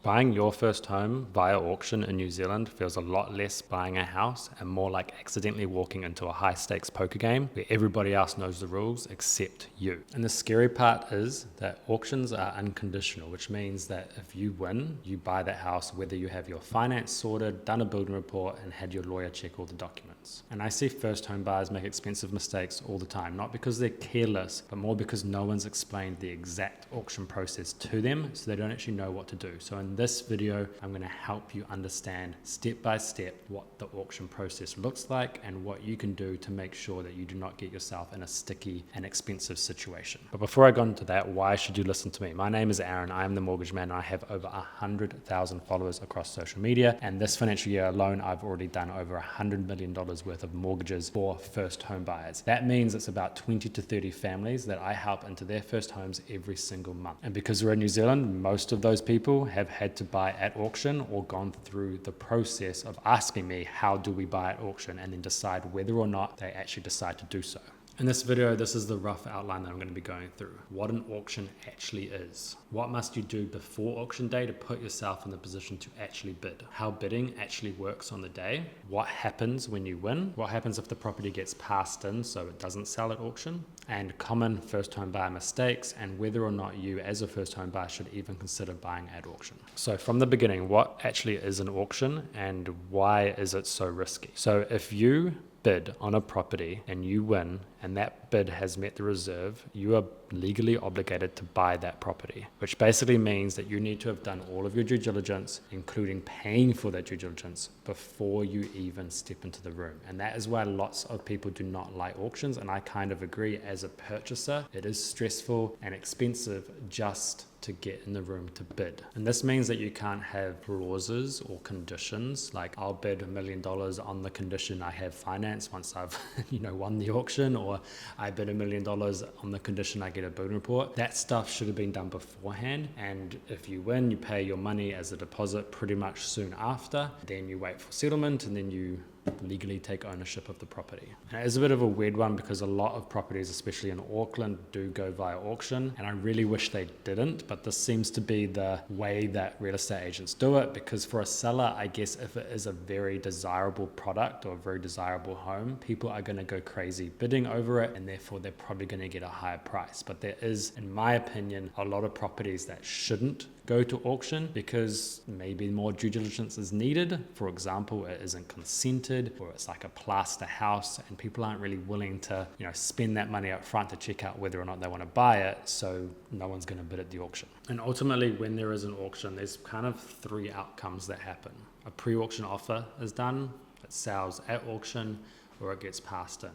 Buying your first home via auction in New Zealand feels a lot less buying a house and more like accidentally walking into a high stakes poker game where everybody else knows the rules except you. And the scary part is that auctions are unconditional, which means that if you win, you buy that house whether you have your finance sorted, done a building report, and had your lawyer check all the documents. And I see first home buyers make expensive mistakes all the time, not because they're careless, but more because no one's explained the exact auction process to them, so they don't actually know what to do. So in this video, I'm going to help you understand step by step what the auction process looks like and what you can do to make sure that you do not get yourself in a sticky and expensive situation. But before I go into that, why should you listen to me? My name is Aaron. I am the Mortgage Man, and I have over 100,000 followers across social media. And this financial year alone, I've already done over $100 million worth of mortgages for first home buyers. That means it's about 20 to 30 families that I help into their first homes every single month. And because we're in New Zealand, most of those people have had to buy at auction or gone through the process of asking me, how do we buy at auction, and then decide whether or not they actually decide to do so. In this video, this is the rough outline that I'm going to be going through. What an auction actually is. What must you do before auction day to put yourself in the position to actually bid? How bidding actually works on the day. What happens when you win? What happens if the property gets passed in so it doesn't sell at auction? And common first home buyer mistakes, and whether or not you as a first home buyer should even consider buying at auction. So from the beginning, what actually is an auction and why is it so risky? So if you bid on a property and you win and that bid has met the reserve, you are legally obligated to buy that property, which basically means that you need to have done all of your due diligence, including paying for that due diligence, before you even step into the room. And that is why lots of people do not like auctions, and I kind of agree. As a purchaser, it is stressful and expensive just to get in the room to bid. And this means that you can't have clauses or conditions like I'll bid $1 million on the condition I have finance once I've won the auction, or I bid $1 million on the condition I get a building report. That stuff should have been done beforehand, and if you win, you pay your money as a deposit pretty much soon after. Then you wait for settlement, and then you legally take ownership of the property. Now, it's a bit of a weird one because a lot of properties, especially in Auckland, do go via auction, and I really wish they didn't, but this seems to be the way that real estate agents do it, because for a seller, I guess if it is a very desirable product or a very desirable home, people are going to go crazy bidding over it, and therefore they're probably going to get a higher price. But there is, in my opinion, a lot of properties that shouldn't go to auction because maybe more due diligence is needed. For example, it isn't consented, or it's like a plaster house and people aren't really willing to spend that money up front to check out whether or not they want to buy it, so no one's going to bid at the auction. And ultimately, when there is an auction, there's kind of three outcomes that happen. A pre-auction offer is done, it sells at auction, or it gets passed in.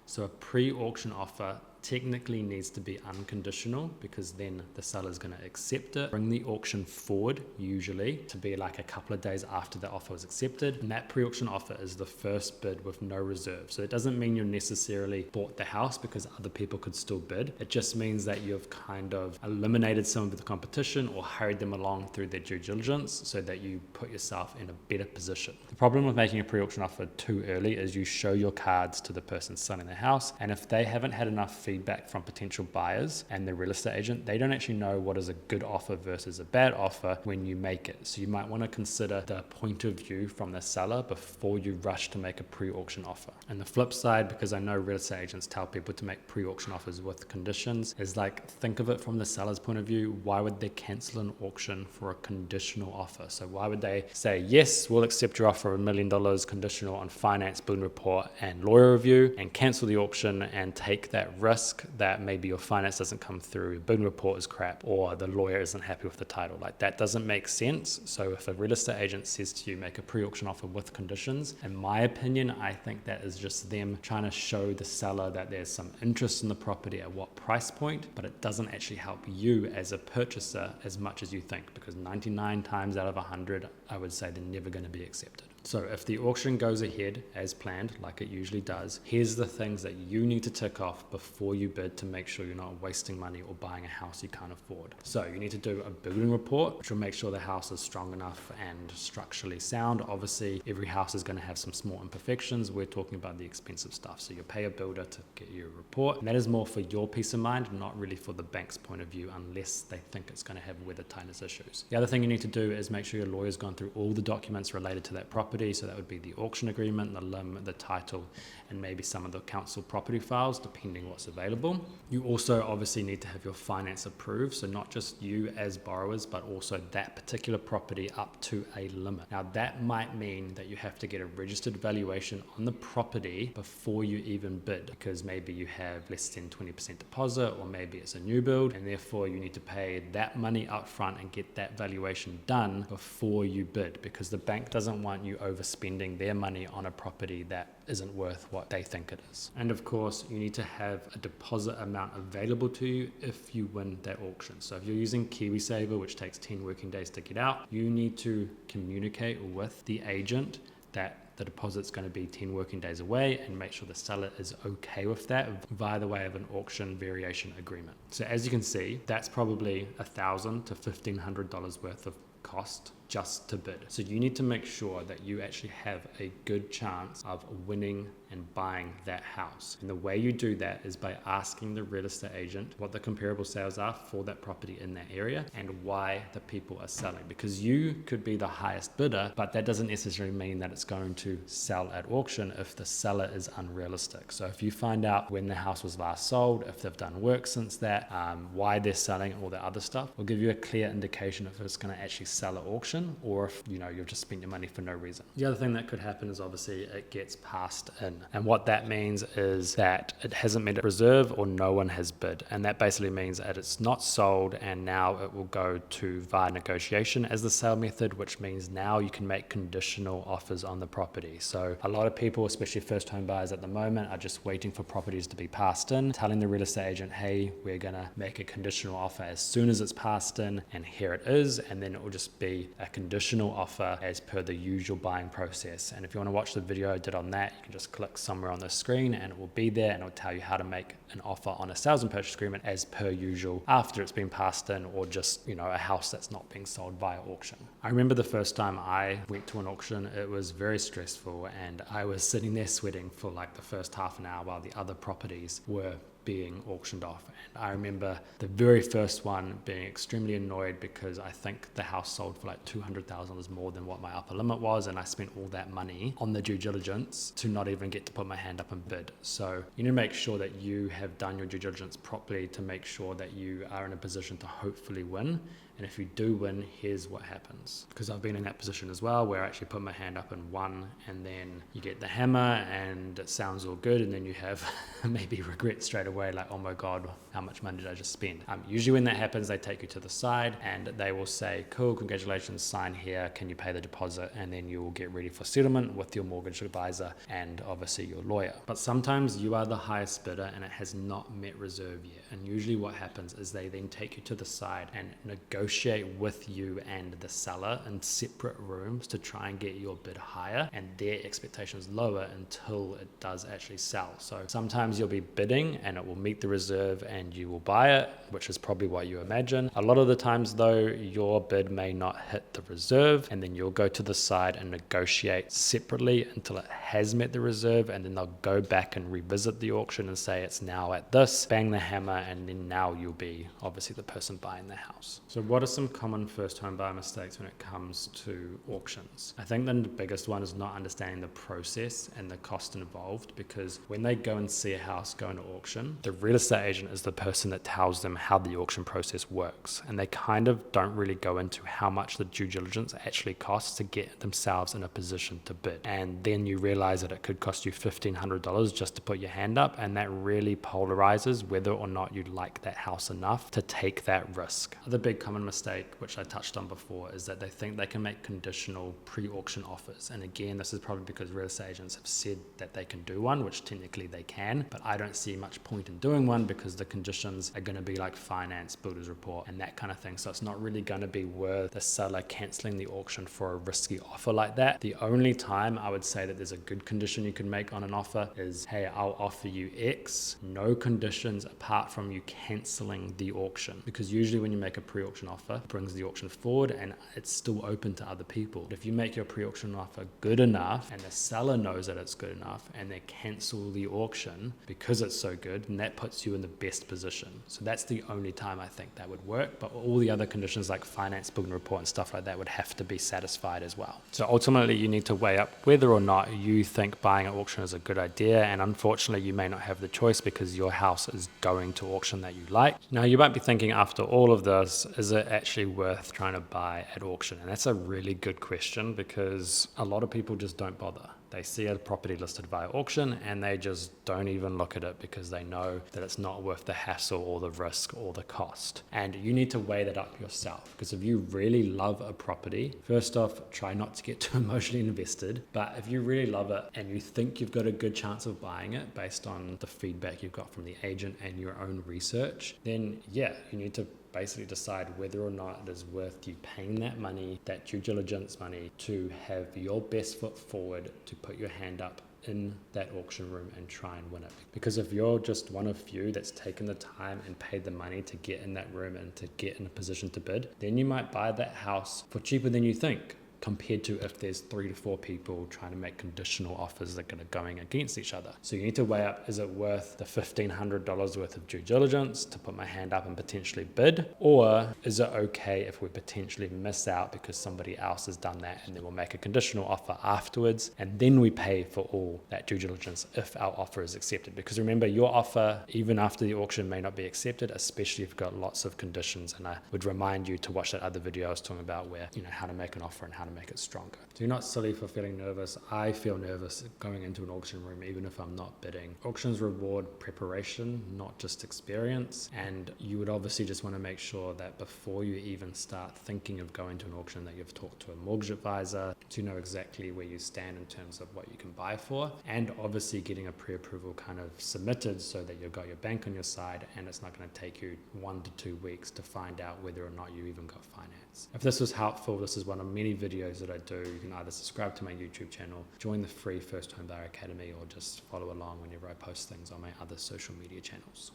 So a pre-auction offer technically needs to be unconditional, because then the seller is going to accept it, bring the auction forward, usually to be like a couple of days after the offer was accepted. And that pre-auction offer is the first bid with no reserve. So it doesn't mean you necessarily bought the house, because other people could still bid. It just means that you've kind of eliminated some of the competition or hurried them along through their due diligence so that you put yourself in a better position. The problem with making a pre-auction offer too early is you show your cards to the person selling the house, and if they haven't had enough feedback from potential buyers and the real estate agent, they don't actually know what is a good offer versus a bad offer when you make it. So you might want to consider the point of view from the seller before you rush to make a pre-auction offer. And the flip side, because I know real estate agents tell people to make pre-auction offers with conditions, is like, think of it from the seller's point of view. Why would they cancel an auction for a conditional offer? So why would they say, yes, we'll accept your offer of $1 million conditional on finance, building report, and lawyer review, and cancel the auction and take that risk that maybe your finance doesn't come through, building report is crap, or the lawyer isn't happy with the title? Like, that doesn't make sense. So if a real estate agent says to you, make a pre-auction offer with conditions, in my opinion, I think that is just them trying to show the seller that there's some interest in the property at what price point, but it doesn't actually help you as a purchaser as much as you think, because 99 times out of 100, I would say they're never going to be accepted. So if the auction goes ahead as planned, like it usually does, here's the things that you need to tick off before you bid to make sure you're not wasting money or buying a house you can't afford. So you need to do a building report, which will make sure the house is strong enough and structurally sound. Obviously, every house is going to have some small imperfections. We're talking about the expensive stuff. So you pay a builder to get you a report. And that is more for your peace of mind, not really for the bank's point of view, unless they think it's going to have weather tightness issues. The other thing you need to do is make sure your lawyer's gone through all the documents related to that property. So that would be the auction agreement, the lim, the title, and maybe some of the council property files, depending what's available. You also obviously need to have your finance approved. So not just you as borrowers, but also that particular property up to a limit. Now that might mean that you have to get a registered valuation on the property before you even bid, because maybe you have less than 20% deposit, or maybe it's a new build, and therefore you need to pay that money up front and get that valuation done before you bid, because the bank doesn't want you overspending their money on a property that isn't worth what they think it is. And of course, you need to have a deposit amount available to you if you win that auction. So if you're using KiwiSaver, which takes 10 working days to get out, you need to communicate with the agent that the deposit's going to be 10 working days away, and make sure the seller is okay with that via the way of an auction variation agreement. So as you can see, that's probably $1,000 to $1,500 worth of cost just to bid. So you need to make sure that you actually have a good chance of winning and buying that house. And the way you do that is by asking the real estate agent what the comparable sales are for that property in that area and why the people are selling. Because you could be the highest bidder, but that doesn't necessarily mean that it's going to sell at auction if the seller is unrealistic. So if you find out when the house was last sold, if they've done work since that, why they're selling, all the other stuff, will give you a clear indication if it's going to actually sell at auction, or if you've just spent your money for no reason. The other thing that could happen is obviously it gets passed in, and what that means is that it hasn't met a reserve or no one has bid, and that basically means that it's not sold, and now it will go to via negotiation as the sale method, which means now you can make conditional offers on the property. So a lot of people, especially first home buyers at the moment, are just waiting for properties to be passed in, telling the real estate agent, hey, we're gonna make a conditional offer as soon as it's passed in, and here it is, and then it will just be a conditional offer as per the usual buying process. And if you want to watch the video I did on that, you can just click somewhere on the screen and it will be there, and it will tell you how to make an offer on a sales and purchase agreement as per usual after it's been passed in, or just a house that's not being sold via auction. I remember the first time I went to an auction, it was very stressful, and I was sitting there sweating for like the first half an hour while the other properties were being auctioned off. And I remember the very first one being extremely annoyed because I think the house sold for like $200,000 more than what my upper limit was, and I spent all that money on the due diligence to not even get to put my hand up and bid. So you need to make sure that you have done your due diligence properly to make sure that you are in a position to hopefully win. And if you do win, here's what happens. Because I've been in that position as well, where I actually put my hand up and won, and then you get the hammer and it sounds all good, and then you have maybe regret straight away, like, oh my God, how much money did I just spend? Usually when that happens, they take you to the side and they will say, cool, congratulations, sign here, can you pay the deposit? And then you will get ready for settlement with your mortgage advisor and obviously your lawyer. But sometimes you are the highest bidder and it has not met reserve yet. And usually what happens is they then take you to the side and negotiate with you and the seller in separate rooms to try and get your bid higher and their expectations lower until it does actually sell. So sometimes you'll be bidding and it will meet the reserve and you will buy it, which is probably what you imagine. A lot of the times though, your bid may not hit the reserve, and then you'll go to the side and negotiate separately until it has met the reserve, and then they'll go back and revisit the auction and say it's now at this, bang the hammer, and then now you'll be obviously the person buying the house. So what are some common first home buyer mistakes when it comes to auctions? I think the biggest one is not understanding the process and the cost involved, because when they go and see a house going to auction, the real estate agent is the person that tells them how the auction process works, and they kind of don't really go into how much the due diligence actually costs to get themselves in a position to bid. And then you realize that it could cost you $1,500 just to put your hand up, and that really polarizes whether or not you like that house enough to take that risk. Other big common common mistake, which I touched on before, is that they think they can make conditional pre-auction offers. And again, this is probably because real estate agents have said that they can do one, which technically they can, but I don't see much point in doing one because the conditions are going to be like finance, builder's report, and that kind of thing. So it's not really going to be worth the seller cancelling the auction for a risky offer like that. The only time I would say that there's a good condition you can make on an offer is, hey, I'll offer you X, no conditions apart from you cancelling the auction. Because usually when you make a pre-auction offer, it brings the auction forward and it's still open to other people. But if you make your pre-auction offer good enough and the seller knows that it's good enough and they cancel the auction because it's so good, then that puts you in the best position. So that's the only time I think that would work. But all the other conditions like finance, building report and stuff like that would have to be satisfied as well. So ultimately you need to weigh up whether or not you think buying at auction is a good idea. And unfortunately you may not have the choice because your house is going to auction that you like. Now you might be thinking after all of this, is it actually worth trying to buy at auction? And that's a really good question because a lot of people just don't bother. They see a property listed via auction and they just don't even look at it because they know that it's not worth the hassle or the risk or the cost. And you need to weigh that up yourself, because if you really love a property, first off, try not to get too emotionally invested. But if you really love it and you think you've got a good chance of buying it based on the feedback you've got from the agent and your own research, then yeah, you need to basically decide whether or not it is worth you paying that money, that due diligence money, to have your best foot forward to put your hand up in that auction room and try and win it. Because if you're just one of few that's taken the time and paid the money to get in that room and to get in a position to bid, then you might buy that house for cheaper than you think, compared to if there's 3 to 4 people trying to make conditional offers that are going against each other. So you need to weigh up, is it worth the $1,500 worth of due diligence to put my hand up and potentially bid? Or is it okay if we potentially miss out because somebody else has done that and then we'll make a conditional offer afterwards and then we pay for all that due diligence if our offer is accepted? Because remember, your offer, even after the auction, may not be accepted, especially if you've got lots of conditions. And I would remind you to watch that other video I was talking about where, how to make an offer and how to make it stronger. So you're not silly for feeling nervous. I feel nervous going into an auction room, even if I'm not bidding. Auctions reward preparation, not just experience. And you would obviously just want to make sure that before you even start thinking of going to an auction, that you've talked to a mortgage advisor to know exactly where you stand in terms of what you can buy for. And obviously getting a pre-approval kind of submitted so that you've got your bank on your side and it's not going to take you 1 to 2 weeks to find out whether or not you even got finance. If this was helpful, this is one of many videos that I do. You can either subscribe to my YouTube channel, join the free First Home Buyer Academy, or just follow along whenever I post things on my other social media channels.